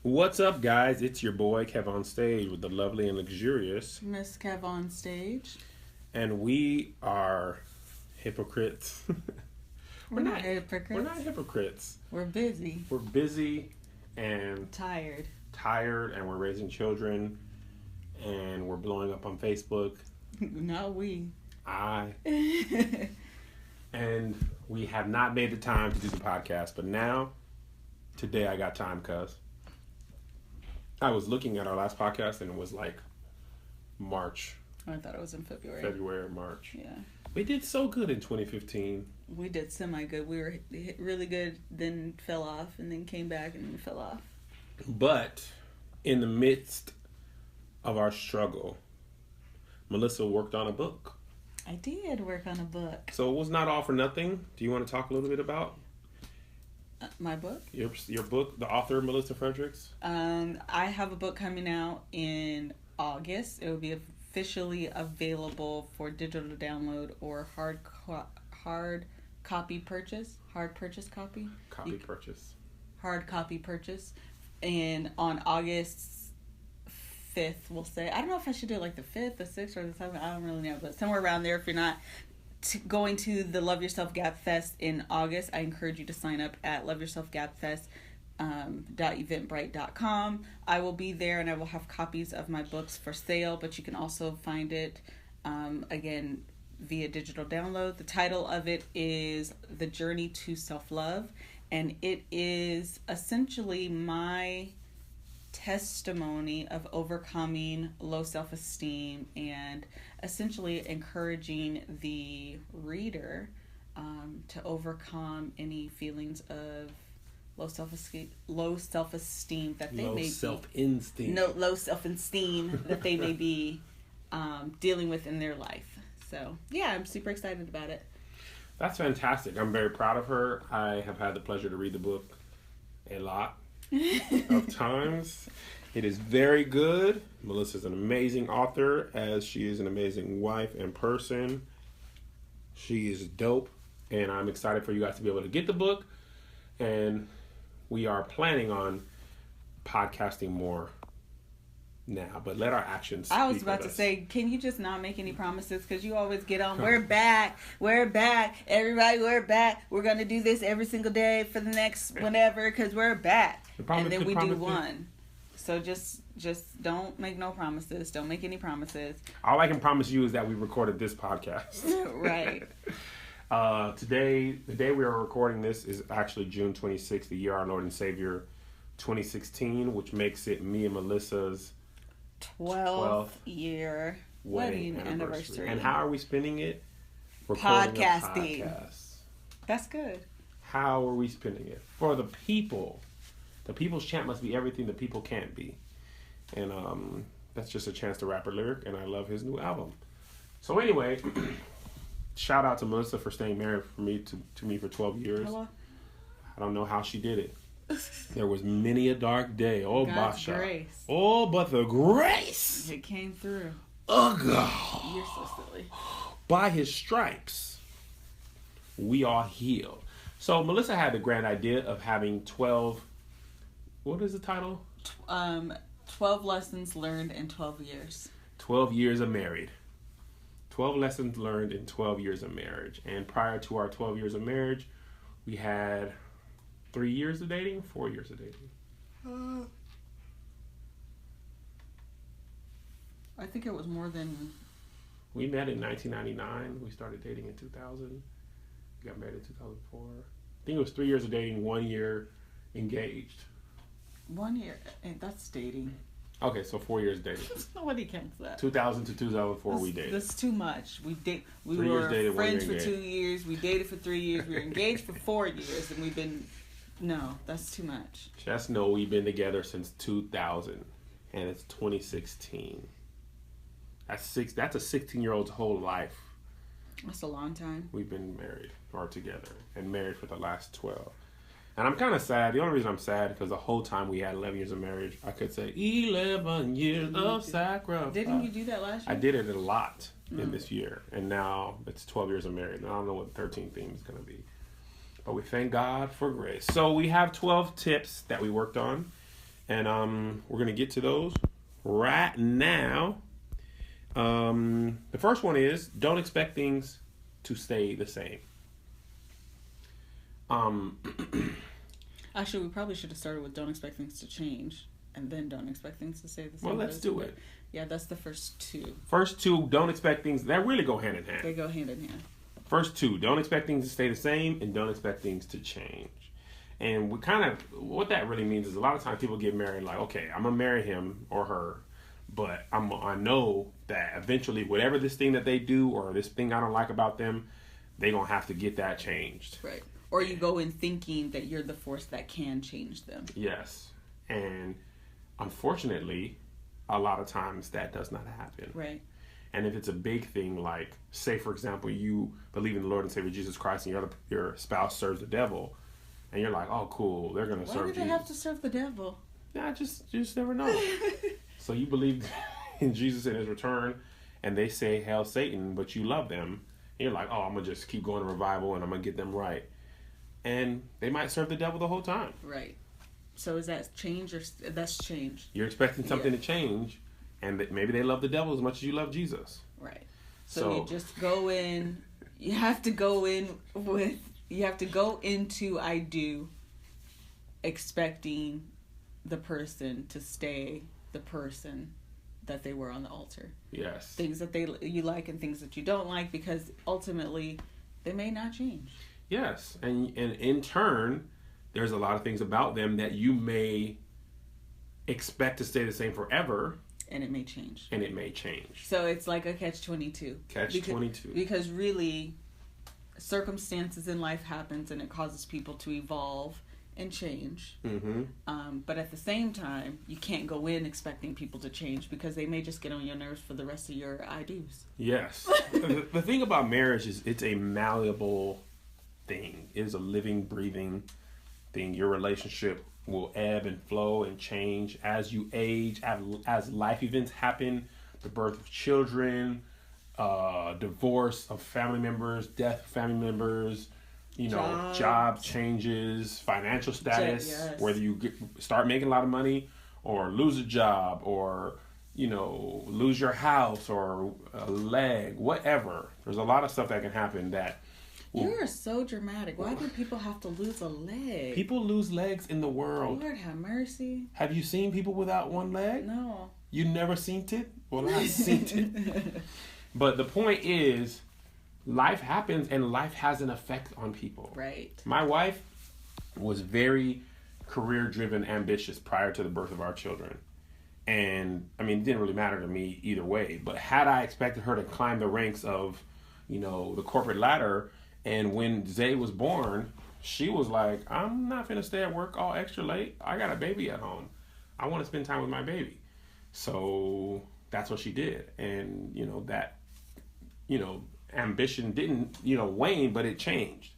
What's up, guys? It's your boy KevOnStage with the lovely and luxurious Miss KevOnStage. and we are hypocrites. We're not hypocrites. We're not hypocrites. We're busy. We're busy and Tired. and we're raising children, and we're blowing up on Facebook. Not we. And we have not made the time to do the podcast, but today I got time, cuz I was looking at our last podcast and it was like March. I thought it was in February. February or March. Yeah. We did so good in 2015. We did semi-good. We were really good, then fell off, and then came back and then fell off. But in the midst of our struggle, Melissa worked on a book. I did work on a book. So it was not all for nothing. Do you want to talk a little bit about my book? Your book, the author, Melissa Fredericks? I have a book coming out in August. It will be officially available for digital download or hard copy purchase. Hard copy purchase. And on August 5th, we'll say. I don't know if I should do it like the 5th, the 6th, or the 7th. I don't really know. But somewhere around there, if you're not going to the Love Yourself Gap Fest in August, I encourage you to sign up at loveyourselfgapfest.eventbrite.com. I will be there and I will have copies of my books for sale, but you can also find it again via digital download. The title of it is The Journey to Self-Love, and it is essentially my testimony of overcoming low self-esteem and essentially encouraging the reader to overcome any feelings of low self-esteem that they may low self-esteem that they may be dealing with in their life. So yeah, I'm super excited about it. That's fantastic. I'm very proud of her. I have had the pleasure to read the book a lot of times. It is very good. Melissa's an amazing author, as she is an amazing wife and person. She is dope, and I'm excited for you guys to be able to get the book. And we are planning on podcasting more now, but let our actions speak. I was about to say, can you just not make any promises? Because you always get on, we're back, everybody, we're back. We're going to do this every single day for the next whenever, because we're back. And then we do one. So just don't make no promises. Don't make any promises. All I can promise you is that we recorded this podcast. Right. Today, the day we are recording this is actually June 26th, the year our Lord and Savior 2016, which makes it me and Melissa's 12th year wedding anniversary. And how are we spending it? Podcasting. That's good. How are we spending it? For the people. The people's champ must be everything the people can't be. And that's just a Chance the Rapper lyric, and I love his new album. So anyway, shout out to Melissa for staying married to me for 12 years. Hello? I don't know how she did it. There was many a dark day. Oh, God's grace. Oh, but the grace. It came through. Oh, God. You're so silly. By his stripes, we are healed. So Melissa had the grand idea of having 12... What is the title? 12 lessons learned in 12 years. 12 years of married. 12 lessons learned in 12 years of marriage. And prior to our 12 years of marriage, we had 3 years of dating, 4 years of dating. I think it was more than... We met in 1999. We started dating in 2000. We got married in 2004. I think it was 3 years of dating, 1 year engaged. 1 year, and that's dating. Okay, so 4 years dating. Nobody counts that. 2000 to 2004, we dated. That's too much. We were dated, friends for 2 years. We dated for 3 years. We were engaged for 4 years, and we've been. No, that's too much. Just know we've been together since 2000, and it's 2016. That's a 16-year-old's whole life. That's a long time. We've been married or together, and married for the last 12. And I'm kind of sad. The only reason I'm sad is because the whole time we had 11 years of marriage, I could say 11 years of sacrifice. Didn't you do that last year? I did it a lot in this year. And now it's 12 years of marriage. And I don't know what the 13th theme is going to be. But we thank God for grace. So we have 12 tips that we worked on. And we're going to get to those right now. The first one is, don't expect things to stay the same. Actually, we probably should have started with don't expect things to change, and then don't expect things to stay the same. Well, let's do it. Yeah, that's the first two. First two, don't expect things, that really go hand in hand. They go hand in hand. First two, don't expect things to stay the same, and don't expect things to change. And what that really means is a lot of times people get married like, okay, I'm going to marry him or her, but I know that eventually whatever this thing that they do or this thing I don't like about them, they're going to have to get that changed. Right. Or you go in thinking that you're the force that can change them. Yes. And unfortunately, a lot of times that does not happen. Right. And if it's a big thing, like, say, for example, you believe in the Lord and Savior Jesus Christ and your spouse serves the devil, and you're like, oh, cool, they're going to serve Jesus. Why do they have to serve the devil? Yeah, just never know. So you believe in Jesus and his return, and they say, hail Satan, but you love them. And you're like, oh, I'm going to just keep going to revival, and I'm going to get them right. And they might serve the devil the whole time. Right. So is that change or that's change? You're expecting something to change, and that maybe they love the devil as much as you love Jesus. Right. So you just go in. You have to go into I do expecting the person to stay the person that they were on the altar. Yes. Things that you like and things that you don't like, because ultimately they may not change. Yes. And in turn, there's a lot of things about them that you may expect to stay the same forever. And it may change. So it's like a catch-22. Catch-22. Because really, circumstances in life happens and it causes people to evolve and change. Mm-hmm. But at the same time, you can't go in expecting people to change, because they may just get on your nerves for the rest of your I-dos. Yes. The thing about marriage is it's a malleable thing. It is a living, breathing thing. Your relationship will ebb and flow and change as you age, as life events happen, the birth of children, divorce of family members, death of family members, job changes, financial status, whether you start making a lot of money or lose a job or, lose your house or a leg, whatever. There's a lot of stuff that can happen that... You are so dramatic. Why do people have to lose a leg? People lose legs in the world. Lord have mercy. Have you seen people without one leg? No. You never seen it? Well, I've seen it. But the point is, life happens and life has an effect on people. Right. My wife was very career-driven, ambitious prior to the birth of our children. And, it didn't really matter to me either way. But had I expected her to climb the ranks of, the corporate ladder... And when Zay was born, she was like, I'm not going to stay at work all extra late. I got a baby at home. I want to spend time with my baby. So that's what she did. And, that, ambition didn't, wane, but it changed.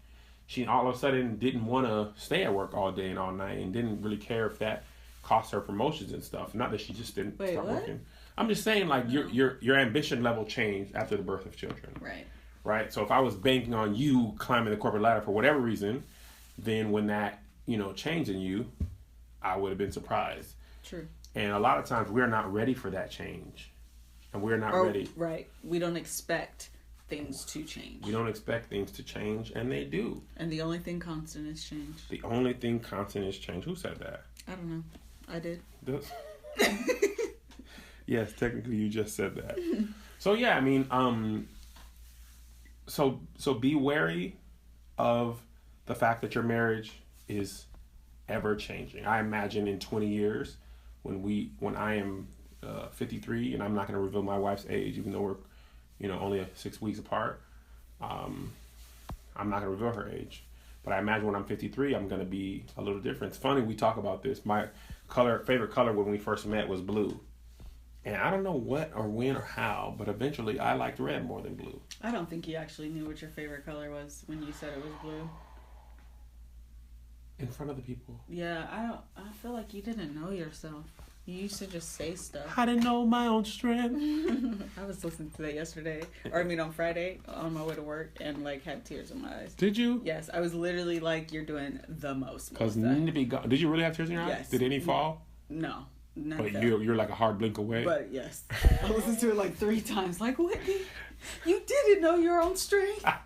She all of a sudden didn't want to stay at work all day and all night and didn't really care if that cost her promotions and stuff. Not that she just didn't start working. I'm just saying, like, your ambition level changed after the birth of children. Right. So if I was banking on you climbing the corporate ladder for whatever reason, then when that, changed in you, I would have been surprised. True. And a lot of times we're not ready for that change. And we're not ready. Right. We don't expect things to change. We don't expect things to change, and they do. And the only thing constant is change. The only thing constant is change. Who said that? I don't know. I did. Yes, technically you just said that. So yeah, So be wary of the fact that your marriage is ever changing. I imagine in 20 years, when I am 53, and I'm not going to reveal my wife's age, even though we're, only 6 weeks apart. I'm not going to reveal her age, but I imagine when I'm 53, I'm going to be a little different. It's funny we talk about this. My favorite color when we first met was blue. And I don't know what or when or how, but eventually I liked red more than blue. I don't think you actually knew what your favorite color was when you said it was blue. In front of the people. Yeah, I feel like you didn't know yourself. You used to just say stuff. I didn't know my own strength. I was listening to that yesterday. On Friday on my way to work and had tears in my eyes. Did you? Yes, I was literally like, you're doing the most. Because did you really have tears in your eyes? Yes. Did any fall? No. None But of that. you're like a hard blink away. But yes, I listened to it like 3 times. Like, Whitney, you didn't know your own strength, but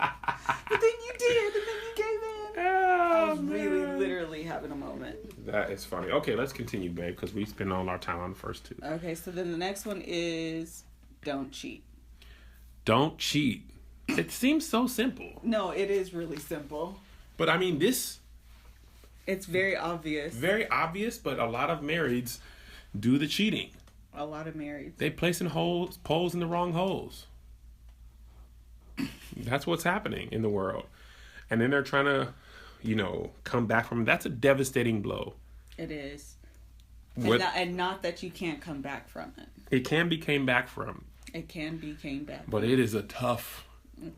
then you did, and then you gave in. I was really, literally having a moment. That is funny. Okay, let's continue, babe, because we spent all our time on the first 2. Okay, so then the next one is don't cheat. Don't cheat. It seems so simple. No, it is really simple. But I mean, it's very obvious. Very obvious, but a lot of marrieds do the cheating. A lot of marrieds. They placing poles in the wrong holes. That's what's happening in the world. And then they're trying to, come back from it. That's a devastating blow. It is. And not that you can't come back from it. It can be came back from. It can be came back from. But it is a tough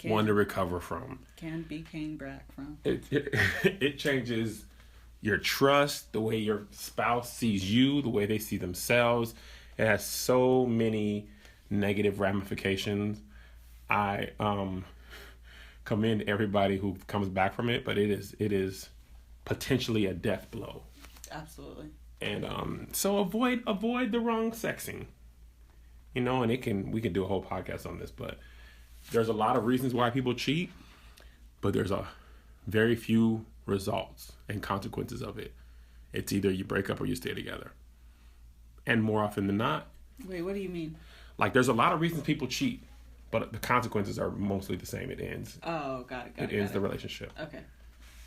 one to recover from. Can be came back from. It changes your trust, the way your spouse sees you, the way they see themselves. It has so many negative ramifications. I commend everybody who comes back from it, but it is potentially a death blow. Absolutely. And so avoid the wrong sexing. And we can do a whole podcast on this, but there's a lot of reasons why people cheat, but there's a very few results and consequences of it. It's either you break up or you stay together. And more often than not. Wait, what do you mean? Like, there's a lot of reasons people cheat, but the consequences are mostly the same. It ends. Oh, got it. It ends the relationship. Okay.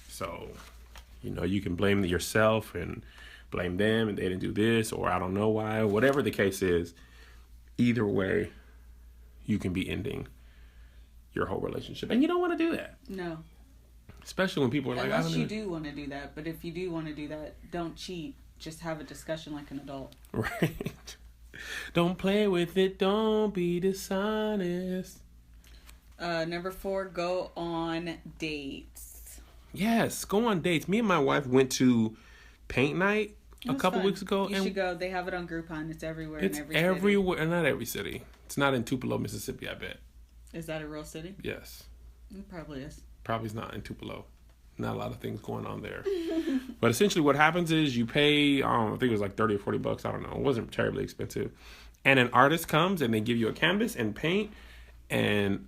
So, you can blame yourself and blame them and they didn't do this, or I don't know why, whatever the case is. Either way, you can be ending your whole relationship. And you don't want to do that. No. Especially when people are like, unless you do want to do that. But if you do want to do that, don't cheat. Just have a discussion like an adult. Right. Don't play with it. Don't be dishonest. Number 4, go on dates. Yes, go on dates. Me and my wife went to paint night a couple weeks ago. You should go. They have it on Groupon. It's everywhere. It's in every everywhere. City. Not every city. It's not in Tupelo, Mississippi, I bet. Is that a real city? Yes. It probably is. Probably not in Tupelo. Not a lot of things going on there. But essentially what happens is you pay, I think it was like $30 or $40. I don't know. It wasn't terribly expensive. And an artist comes and they give you a canvas and paint and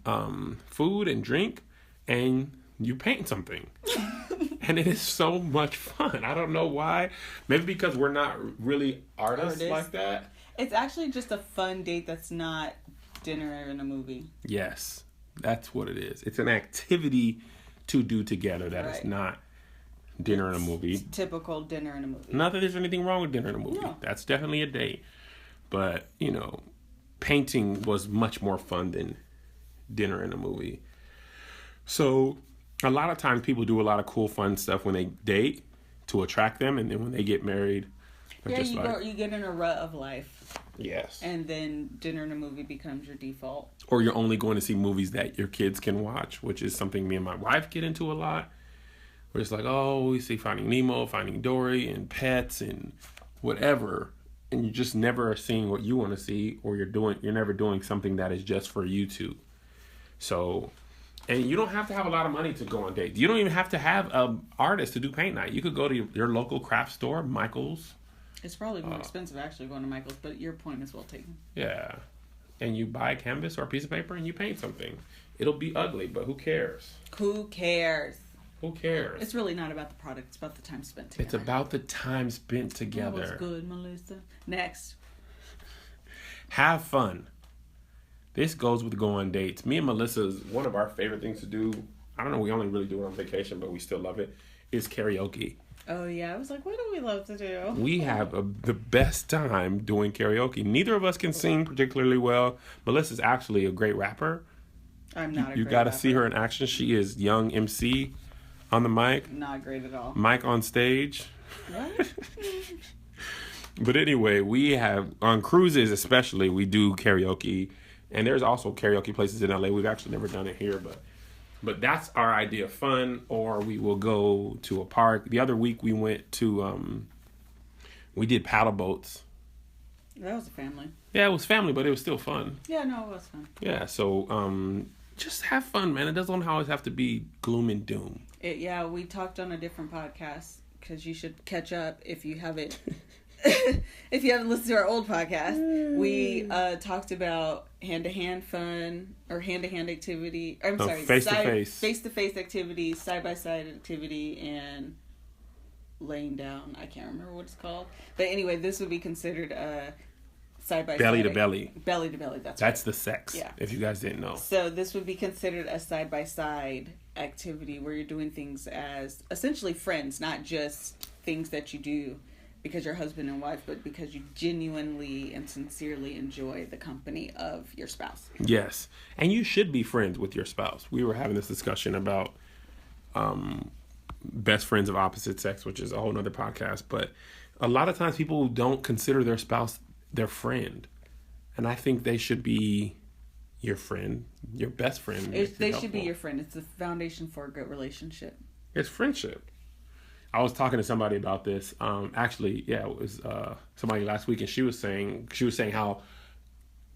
food and drink and you paint something. And it is so much fun. I don't know why. Maybe because we're not really artists like that. It's actually just a fun date that's not dinner and a movie. Yes, that's what it is. It's an activity to do together that is not dinner and a movie. It's typical dinner and a movie. Not that there's anything wrong with dinner and a movie. No. That's definitely a date. But, painting was much more fun than dinner and a movie. So a lot of times people do a lot of cool, fun stuff when they date to attract them. And then when they get married, you get in a rut of life. Yes. And then dinner and a movie becomes your default. Or you're only going to see movies that your kids can watch, which is something me and my wife get into a lot. We're just like, we see Finding Nemo, Finding Dory, and Pets, and whatever. And you just never are seeing what you want to see, or you're never doing something that is just for you two. So, and you don't have to have a lot of money to go on dates. You don't even have to have an artist to do paint night. You could go to your local craft store, Michael's. It's probably more expensive actually going to Michael's, but your point is well taken. Yeah. And you buy a canvas or a piece of paper and you paint something. It'll be ugly, but who cares? Who cares? Who cares? It's really not about the product. It's about the time spent together. It's about the time spent together. That was good, Melissa. Next. Have fun. This goes with go on dates. Me and Melissa's, one of our favorite things to do, I don't know, we only really do it on vacation, but we still love it, is karaoke. Oh, yeah. I was like, what do we love to do? We have the best time doing karaoke. Neither of us can sing particularly well. Melissa's actually a great rapper. I'm not a You great got to rapper. see her in action. She is young MC on the mic. Not great at all. Mic on stage. What? But anyway, we have, on cruises especially, we do karaoke. And there's also karaoke places in LA. We've actually never done it here, but that's our idea of fun. Or we will go to a park. The other week we went to, we did paddle boats. That was a family. Yeah, it was family, but it was still fun. Yeah, no, it was fun. Yeah, so just have fun, man. It doesn't always have to be gloom and doom. Yeah, we talked on a different podcast because you should catch up if you haven't. if you haven't listened to our old podcast, we talked about hand-to-hand fun or hand-to-hand activity. Face-to-face activity, side-by-side activity, and laying down. I can't remember what it's called. But anyway, this would be considered a side-by-side. Belly to belly. Belly to belly, that's right. The sex, if you guys didn't know. So this would be considered a side-by-side activity where you're doing things as essentially friends, not just things that you do because you're husband and wife, but because you genuinely and sincerely enjoy the company of your spouse. Yes. And you should be friends with your spouse. We were having this discussion about best friends of opposite sex, which is a whole nother podcast. But a lot of times people don't consider their spouse their friend. And I think they should be your friend, your best friend. They should be your friend. It's the foundation for a good relationship. It's friendship. I was talking to somebody about this. It was somebody last week, and she was saying how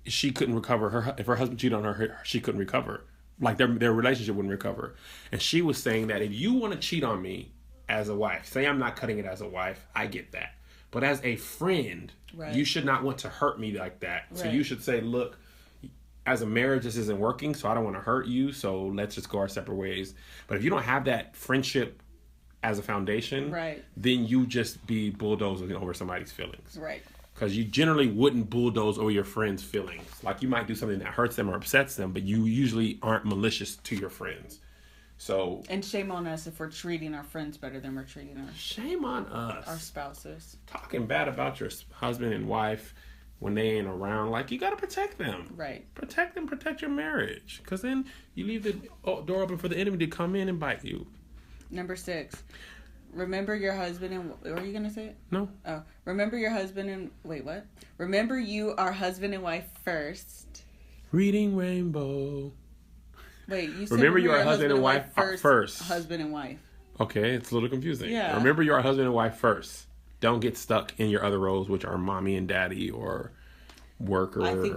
she couldn't recover if her husband cheated on her, she couldn't recover. Like their relationship wouldn't recover. And she was saying that if you want to cheat on me as a wife, say I'm not cutting it as a wife, I get that. But as a friend, you should not want to hurt me like that. Right. So you should say, look, as a marriage, this isn't working, so I don't want to hurt you, so let's just go our separate ways. But if you don't have that friendship as a foundation, then you just be bulldozing over somebody's feelings. Right. Because you generally wouldn't bulldoze over your friends' feelings. Like you might do something that hurts them or upsets them, but you usually aren't malicious to your friends. So. And shame on us if we're treating our friends better than we're treating our spouses. Talking bad about your husband and wife when they ain't around, like you got to protect them. Right. Protect them, protect your marriage. Because then you leave the door open for the enemy to come in and bite you. Number 6. Remember your husband and... Are you going to say it? No. Oh. Remember your husband and... Wait, what? Remember you are husband and wife first. Reading Rainbow. Wait, you said... Remember you are husband and wife first. Husband and wife. Okay, it's a little confusing. Yeah. Remember you are husband and wife first. Don't get stuck in your other roles, which are mommy and daddy or worker. I think,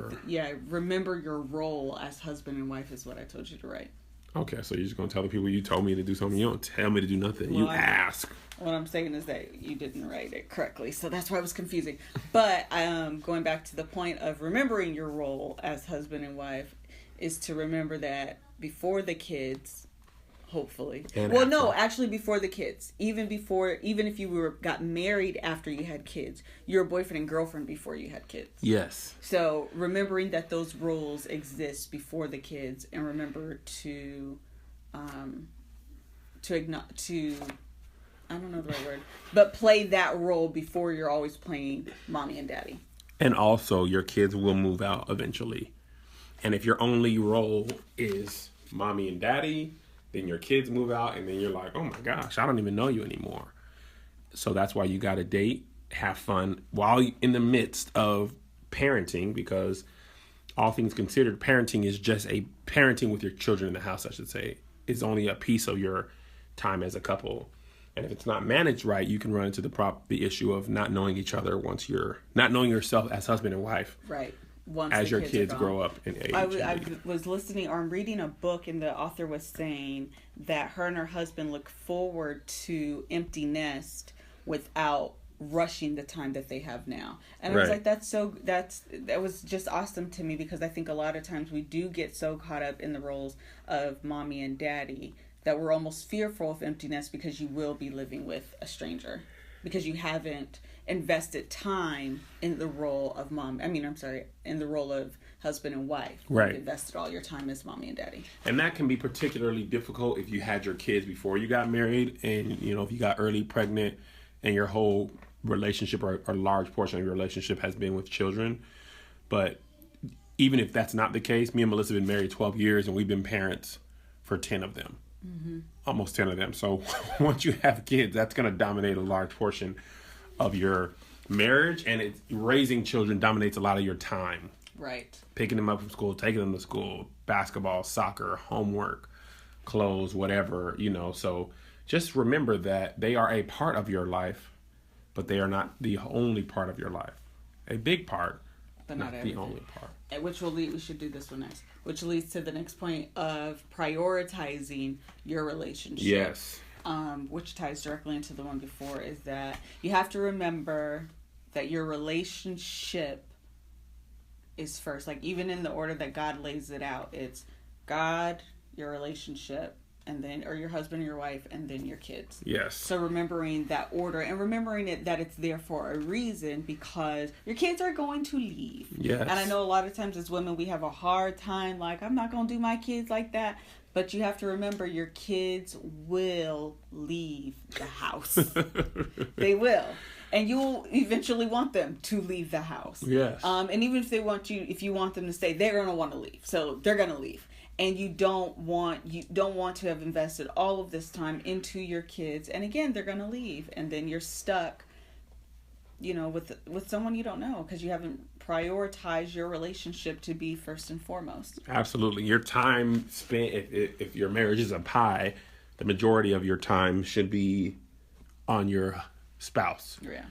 remember your role as husband and wife is what I told you to write. Okay, so you're just going to tell the people you told me to do something. You don't tell me to do nothing. Well, you ask. What I'm saying is that you didn't write it correctly, so that's why it was confusing. But going back to the point of remembering your role as husband and wife is to remember that before the kids, hopefully. Actually before the kids. Even if you got married after you had kids, you're a boyfriend and girlfriend before you had kids. Yes. So remembering that those roles exist before the kids, and remember to I don't know the right word, but play that role before you're always playing mommy and daddy. And also your kids will move out eventually. And if your only role is mommy and daddy, then your kids move out, and then you're like, oh my gosh, I don't even know you anymore. So that's why you got to date, have fun while in the midst of parenting, because all things considered, parenting is just parenting with your children in the house, I should say. It's only a piece of your time as a couple. And if it's not managed right, you can run into the issue of not knowing each other once you're not knowing yourself as husband and wife. Right. As your kids grow up in age. I was listening, or I'm reading a book, and the author was saying that her and her husband look forward to empty nest without rushing the time that they have now. And I was like, that was just awesome to me, because I think a lot of times we do get so caught up in the roles of mommy and daddy that we're almost fearful of empty nest because you will be living with a stranger, because you haven't invested time in the role of in the role of husband and wife. Right. You invested all your time as mommy and daddy. And that can be particularly difficult if you had your kids before you got married, and if you got early pregnant and your whole relationship or a large portion of your relationship has been with children. But even if that's not the case, me and Melissa have been married 12 years and we've been parents for 10 of them. Mm-hmm. Almost 10 of them. So once you have kids, that's going to dominate a large portion of your marriage, and raising children dominates a lot of your time. Right. Picking them up from school, taking them to school, basketball, soccer, homework, clothes, whatever, So just remember that they are a part of your life, but they are not the only part of your life. A big part, but not the only part. We should do this one next, which leads to the next point of prioritizing your relationship. Yes. Which ties directly into the one before, is that you have to remember that your relationship is first. Like, even in the order that God lays it out, it's God, your relationship, and then, or your husband or your wife, and then your kids. Yes. So remembering that order and remembering it, that it's there for a reason, because your kids are going to leave. Yes. And I know a lot of times as women, we have a hard time, like, I'm not going to do my kids like that. But you have to remember, your kids will leave the house. They will. And you'll eventually want them to leave the house. Yes. And even if you want them to stay, they're going to want to leave. So they're going to leave. And you don't want to have invested all of this time into your kids. And again, they're going to leave. And then you're stuck, with someone you don't know, because you haven't prioritized your relationship to be first and foremost. Absolutely. Your time spent, if your marriage is a pie, the majority of your time should be on your spouse. Yeah.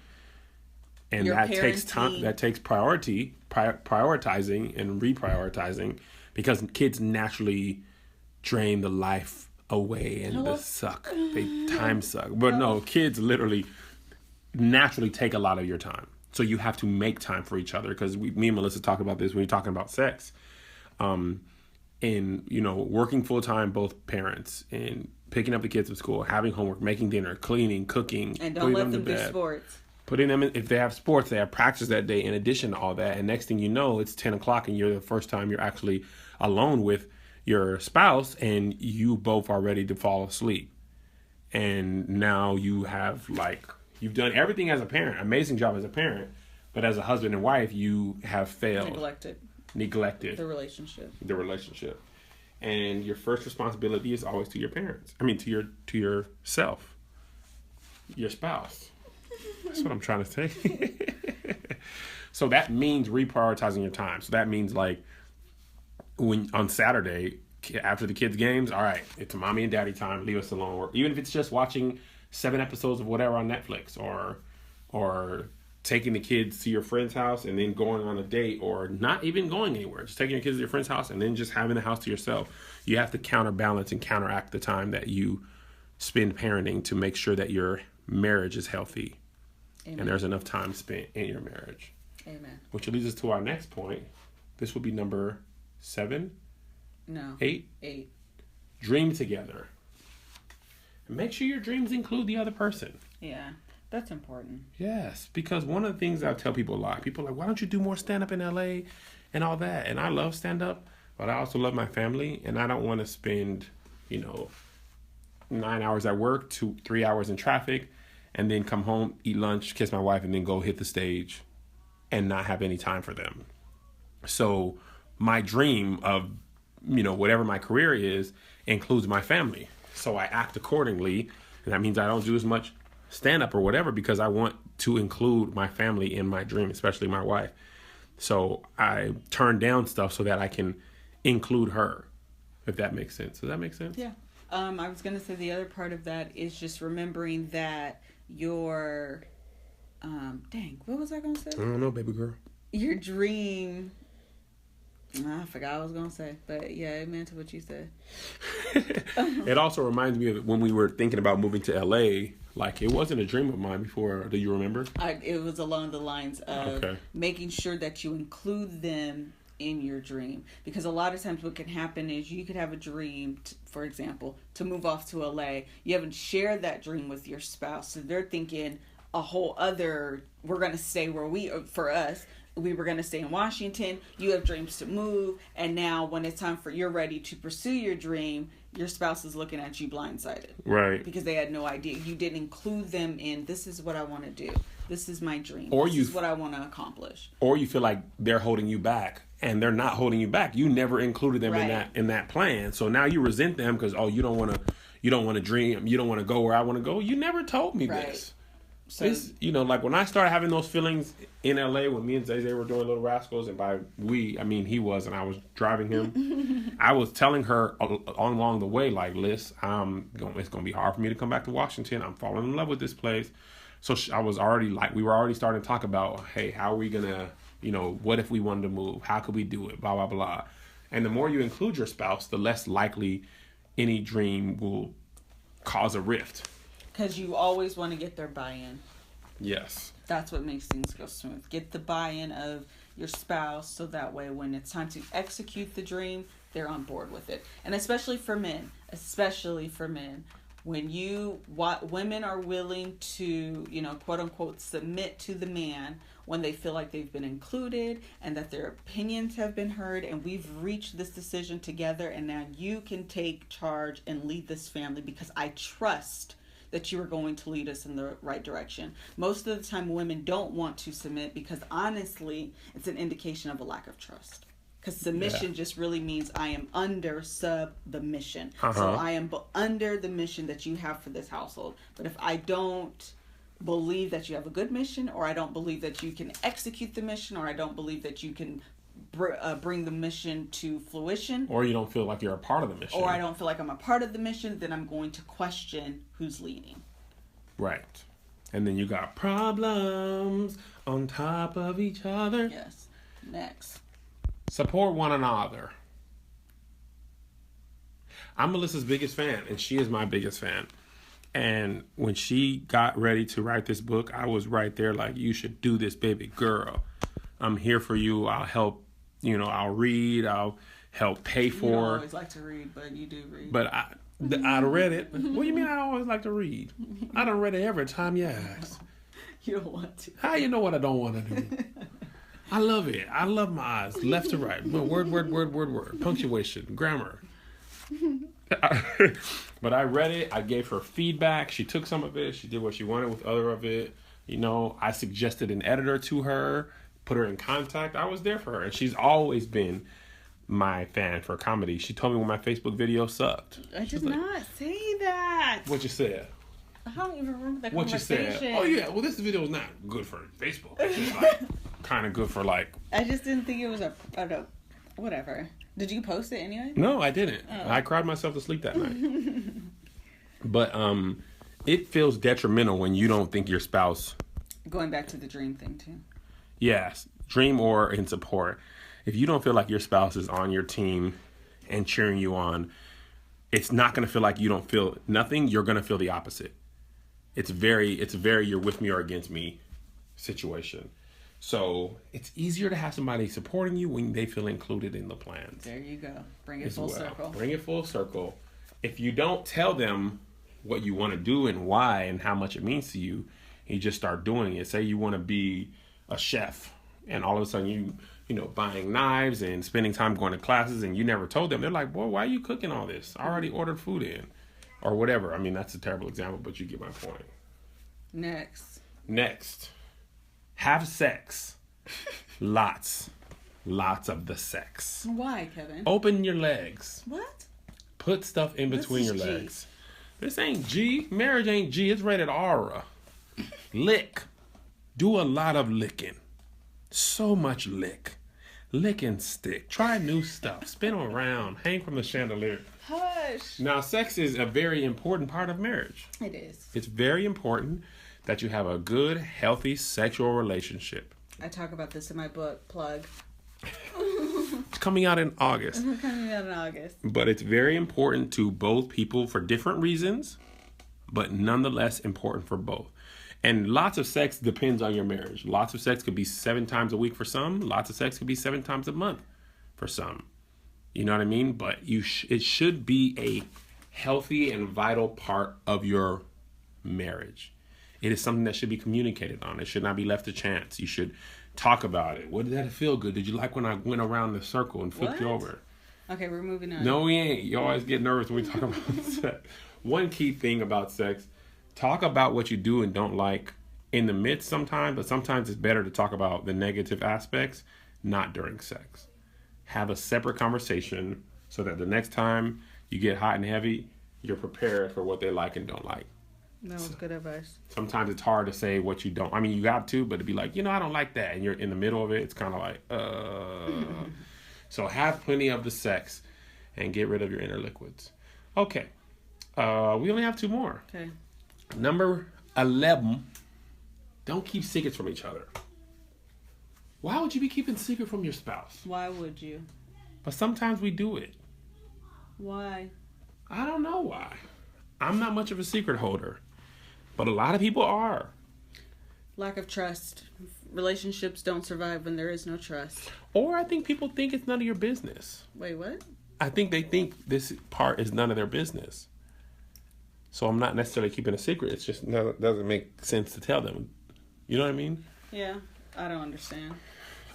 And your that parenting. Takes time. That takes prioritizing and reprioritizing, because kids naturally drain the life away and the suck. They time suck. But no, kids literally naturally take a lot of your time. So you have to make time for each other, because me and Melissa talk about this when we're talking about sex. And, working full time, both parents, and picking up the kids from school, having homework, making dinner, cleaning, cooking. And don't let them do sports. Putting them in, if they have sports, they have practice that day in addition to all that. And next thing you know, it's 10 o'clock and you're the first time you're actually alone with your spouse, and you both are ready to fall asleep. And now you have, you've done everything as a parent, amazing job as a parent, but as a husband and wife, you have failed. Neglected the relationship. And your first responsibility is always to your parents. I mean, to yourself, your spouse. That's what I'm trying to say. So that means reprioritizing your time. So that means, when on Saturday after the kids' games, all right, it's mommy and daddy time. Leave us alone. Or even if it's just watching 7 episodes of whatever on Netflix, or taking the kids to your friend's house and then going on a date, or not even going anywhere, just taking your kids to your friend's house and then just having the house to yourself. You have to counterbalance and counteract the time that you spend parenting to make sure that your marriage is healthy. Amen. And there's enough time spent in your marriage. Amen. Which leads us to our next point. This will be number 7? No. 8? 8. Dream together. And make sure your dreams include the other person. Yeah. That's important. Yes, because one of the things I tell people a lot, people are like, why don't you do more stand-up in LA and all that? And I love stand-up, but I also love my family, and I don't want to spend, 9 hours at work, 3 hours in traffic, and then come home, eat lunch, kiss my wife, and then go hit the stage and not have any time for them. So my dream of, whatever my career is, includes my family. So I act accordingly, and that means I don't do as much stand-up or whatever, because I want to include my family in my dream, especially my wife. So I turn down stuff so that I can include her, if that makes sense. Does that make sense? Yeah. I was going to say the other part of that is just remembering that your, what was I going to say? I don't know, baby girl. Your dream, I forgot what I was going to say, but yeah, amen to what you said. It also reminds me of when we were thinking about moving to LA. It wasn't a dream of mine before. Do you remember? It was along the lines of making sure that you include them in your dream. Because a lot of times what can happen is you could have a dream, for example, to move off to LA. You haven't shared that dream with your spouse. So they're thinking a whole other, we're going to stay where we were going to stay in Washington. You have dreams to move. And now when it's time for you're ready to pursue your dream, your spouse is looking at you blindsided. Right. Because they had no idea. You didn't include them in, this is what I want to do. This is my dream. This is what I want to accomplish. Or you feel like they're holding you back, and they're not holding you back. You never included them in that plan. So now you resent them because, you don't want to dream. You don't want to go where I want to go. You never told me this. So, this, when I started having those feelings in LA, when me and Zay were doing Little Rascals, and by we, I mean he was, and I was driving him, I was telling her along the way, Liz, it's going to be hard for me to come back to Washington. I'm falling in love with this place. So I was already we were already starting to talk about, hey, how are we going to, what if we wanted to move? How could we do it? Blah, blah, blah. And the more you include your spouse, the less likely any dream will cause a rift. Because you always want to get their buy-in. Yes. That's what makes things go smooth. Get the buy-in of your spouse so that way when it's time to execute the dream, they're on board with it. And especially for men, when women are willing to, quote unquote, submit to the man when they feel like they've been included and that their opinions have been heard and we've reached this decision together and now you can take charge and lead this family because I trust that you are going to lead us in the right direction. Most of the time women don't want to submit because honestly, it's an indication of a lack of trust. Because submission just really means I am under the mission. So I am under the mission that you have for this household. But if I don't believe that you have a good mission, or I don't believe that you can execute the mission, or I don't believe that you can bring the mission to fruition, or you don't feel like you're a part of the mission, or I don't feel like I'm a part of the mission, then I'm going to question who's leading. Right. And then you got problems on top of each other. Yes. Next. Support one another. I'm Melissa's biggest fan, and she is my biggest fan. And when she got ready to write this book, I was right there like, you should do this, baby girl. I'm here for you. I'll help. I'll read. I'll help pay for. You don't always like to read, but you do read. But I'd read it. What do you mean I always like to read? I done read it every time you ask. You don't want to. How you know what I don't want to do? I love it. I love my eyes. Left to right. Word. Punctuation. Grammar. But I read it. I gave her feedback. She took some of it. She did what she wanted with other of it. I suggested an editor to her, put her in contact. I was there for her. And she's always been my fan for comedy. She told me when my Facebook video sucked. I did not say that. What you said? I don't even remember that what conversation. You said? Oh, yeah. Well, this video is not good for Facebook. It's just kind of good for I just didn't think it was a whatever. Did you post it anyway? No, I didn't. Oh. I cried myself to sleep that night. But it feels detrimental when you don't think your spouse... Going back to the dream thing, too. Yes. Dream or in support. If you don't feel like your spouse is on your team and cheering you on, it's not going to feel like you don't feel nothing. You're going to feel the opposite. It's very you're with me or against me situation. So it's easier to have somebody supporting you when they feel included in the plans. There you go. Bring it full circle. Bring it full circle. If you don't tell them what you want to do and why and how much it means to you, you just start doing it. Say you want to be a chef and all of a sudden you buying knives and spending time going to classes and you never told them. They're like, boy, why are you cooking all this? I already ordered food in. Or whatever. I mean, that's a terrible example, but you get my point. Next. Have sex. Lots of the sex. Why, Kevin? Open your legs. What? Put stuff in between your legs. This ain't G. Marriage ain't G. It's rated R. Lick. Do a lot of licking. So much lick. Lick and stick. Try new stuff. Spin around. Hang from the chandelier. Hush. Now, sex is a very important part of marriage. It is. It's very important that you have a good, healthy sexual relationship. I talk about this in my book, Plug. It's coming out in August. But it's very important to both people for different reasons, but nonetheless important for both. And lots of sex depends on your marriage. Lots of sex could be 7 times a week for some. Lots of sex could be 7 times a month for some. You know what I mean? But it should be a healthy and vital part of your marriage. It is something that should be communicated on. It should not be left to chance. You should talk about it. What did that feel good? Did you like when I went around the circle and flipped you over? Okay, we're moving on. No, we ain't. You always get nervous when we talk about sex. One key thing about sex, talk about what you do and don't like in the midst sometimes, but sometimes it's better to talk about the negative aspects, not during sex. Have a separate conversation so that the next time you get hot and heavy, you're prepared for what they like and don't like. That was good advice. Sometimes it's hard to say what you don't. I mean, you got to, but to be like, I don't like that. And you're in the middle of it. It's kind of like, So have plenty of the sex and get rid of your inner liquids. Okay. We only have 2 more. Okay. Number 11. Don't keep secrets from each other. Why would you be keeping secret from your spouse? Why would you? But sometimes we do it. Why? I don't know why. I'm not much of a secret holder. But a lot of people are. Lack of trust. Relationships don't survive when there is no trust. Or I think people think it's none of your business. Wait, what? I think they think this part is none of their business. So I'm not necessarily keeping a secret. It's just doesn't make sense to tell them. You know what I mean? Yeah, I don't understand.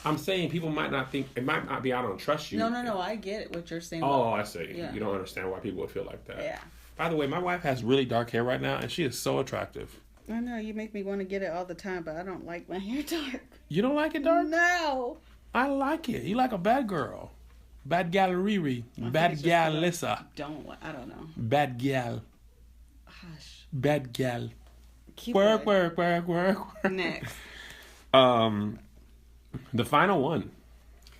I'm saying people might not think, it might not be I don't trust you. No, I get it, what you're saying. Oh, I see. Yeah. You don't understand why people would feel like that. Yeah. By the way, my wife has really dark hair right now, and she is so attractive. I know, you make me want to get it all the time, but I don't like my hair dark. You don't like it dark? No. I like it. You like a bad girl. Bad gal Riri. Bad gal Lissa. I don't know. Bad gal. Hush. Bad gal. Keep Work. Next. The final one.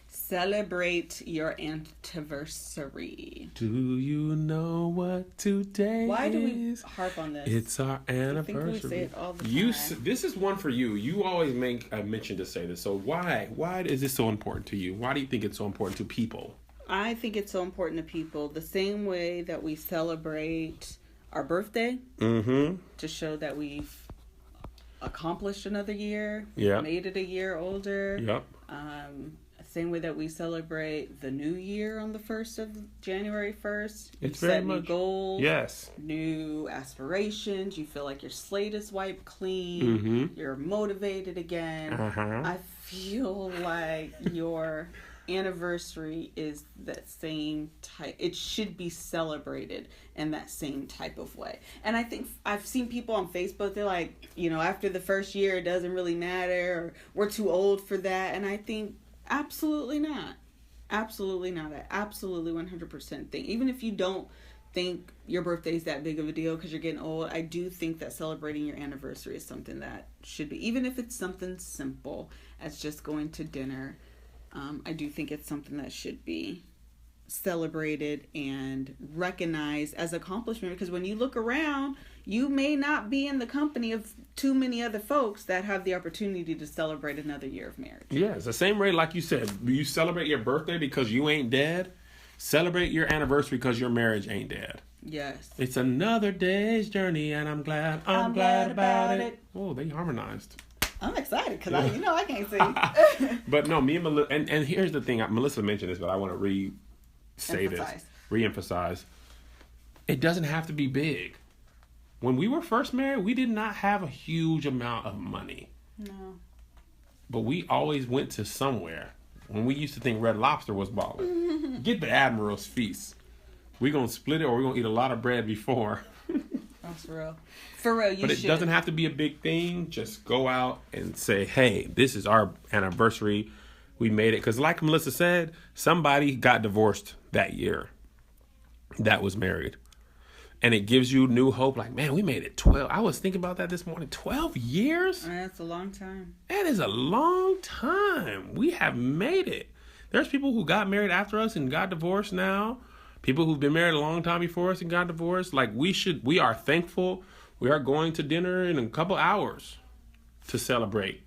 Celebrate your anniversary. Do you know what today is? Why do we harp on this? It's our anniversary. I think we say it all the time. This is one for you. You always make a mention to say this. So why is this so important to you? Why do you think it's so important to people? I think it's so important to people the same way that we celebrate our birthday to show that we've accomplished another year, made it a year older. Yep. Same way that we celebrate the new year on the 1st of January 1st. It's you very set much new goals, yes, new aspirations. You feel like your slate is wiped clean. You're motivated again. I feel like your anniversary is that same type. It should be celebrated in that same type of way. And I think I've seen people on Facebook, they're like, after the first year it doesn't really matter, or we're too old for that. And I think absolutely not. Absolutely not. I absolutely 100% think, even if you don't think your birthday is that big of a deal because you're getting old, I do think that celebrating your anniversary is something that should be, even if it's something simple as just going to dinner. I do think it's something that should be celebrated and recognized as accomplishment, because when you look around, you may not be in the company of too many other folks that have the opportunity to celebrate another year of marriage. Yeah, it's the same way, like you said, you celebrate your birthday because you ain't dead. Celebrate your anniversary because your marriage ain't dead. Yes. It's another day's journey, and I'm glad about it. Oh, they harmonized. I'm excited because I can't sing. But no, me and Melissa, and here's the thing. Melissa mentioned this, but I want to re-emphasize. It doesn't have to be big. When we were first married, we did not have a huge amount of money. No. But we always went to somewhere. When we used to think Red Lobster was balling. Get the Admiral's Feast. We're going to split it, or we're going to eat a lot of bread before. That's real. For real, you should. But it doesn't have to be a big thing. Just go out and say, hey, this is our anniversary. We made it. Because like Melissa said, somebody got divorced that year that was married. And it gives you new hope. Like, man, we made it 12. I was thinking about that this morning. 12 years? That's a long time. That is a long time. We have made it. There's people who got married after us and got divorced now. People who've been married a long time before us and got divorced. Like, we are thankful. We are going to dinner in a couple hours to celebrate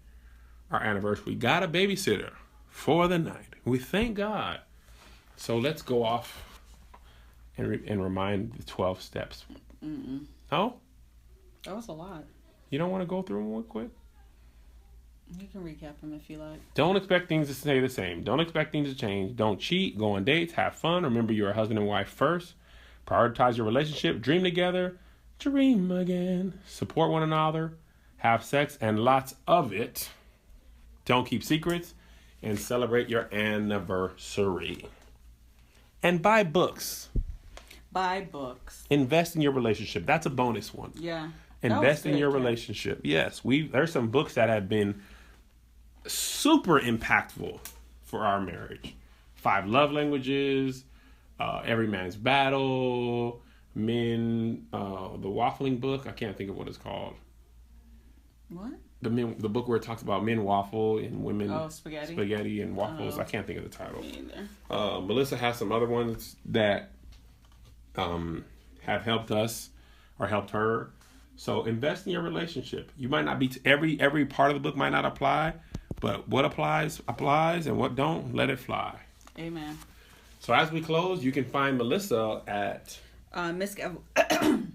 our anniversary. We got a babysitter for the night. We thank God. So let's go off and remind the 12 steps. Oh? That was a lot. You don't want to go through them real quick? You can recap them if you like. Don't expect things to stay the same. Don't expect things to change. Don't cheat. Go on dates. Have fun. Remember you're a husband and wife first. Prioritize your relationship. Dream together. Dream again. Support one another. Have sex and lots of it. Don't keep secrets. And celebrate your anniversary. And buy books. Buy books. Invest in your relationship. That's a bonus one. Yeah. Invest in your relationship. Yes. There's some books that have been super impactful for our marriage. 5 Love Languages, Every Man's Battle, the Waffling book. I can't think of what it's called. What? The book where it talks about men waffle and women spaghetti and waffles. I can't think of the title. Me either. Melissa has some other ones that have helped us or helped her. So invest in your relationship. You might not be every part of the book might not apply, but what applies, and what don't, let it fly. Amen. So as we close, you can find Melissa at Miss Kev.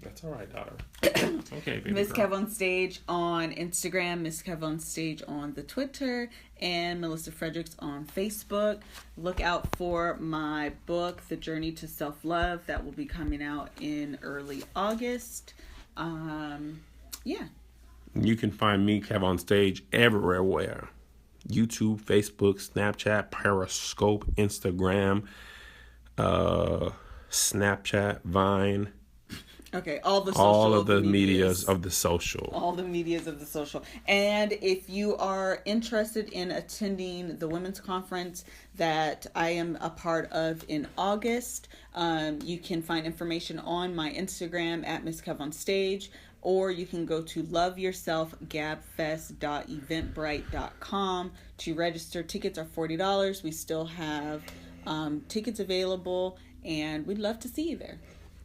That's all right, daughter. Okay, baby Miss girl. KevOnStage on Instagram, Miss KevOnStage on the Twitter, and Melissa Fredericks on Facebook. Look out for my book, The Journey to Self-Love, that will be coming out in early August. Yeah. You can find me, KevOnStage, everywhere. YouTube, Facebook, Snapchat, Periscope, Instagram, Snapchat, Vine. Okay, all the social. All of the medias of the social. All the medias of the social. And if you are interested in attending the women's conference that I am a part of in August, you can find information on my Instagram at Miss KevOnStage, or you can go to loveyourselfgabfest.eventbrite.com to register. Tickets are $40. We still have tickets available, and we'd love to see you there.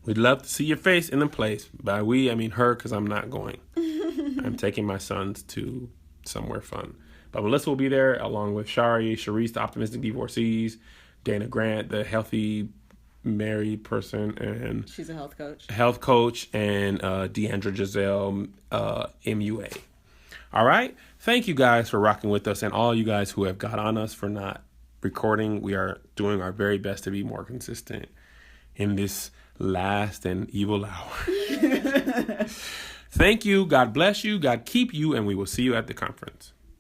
We'd love to see your face in the place. By we, I mean her, because I'm not going. I'm taking my sons to somewhere fun. But Melissa will be there, along with Sharice, the optimistic divorcees, Dana Grant, the healthy married person, and she's a health coach, and Deandra Giselle, MUA. All right. Thank you guys for rocking with us, and all you guys who have got on us for not recording. We are doing our very best to be more consistent in this last and evil hour. Thank you. God bless you. God keep you. And we will see you at the conference.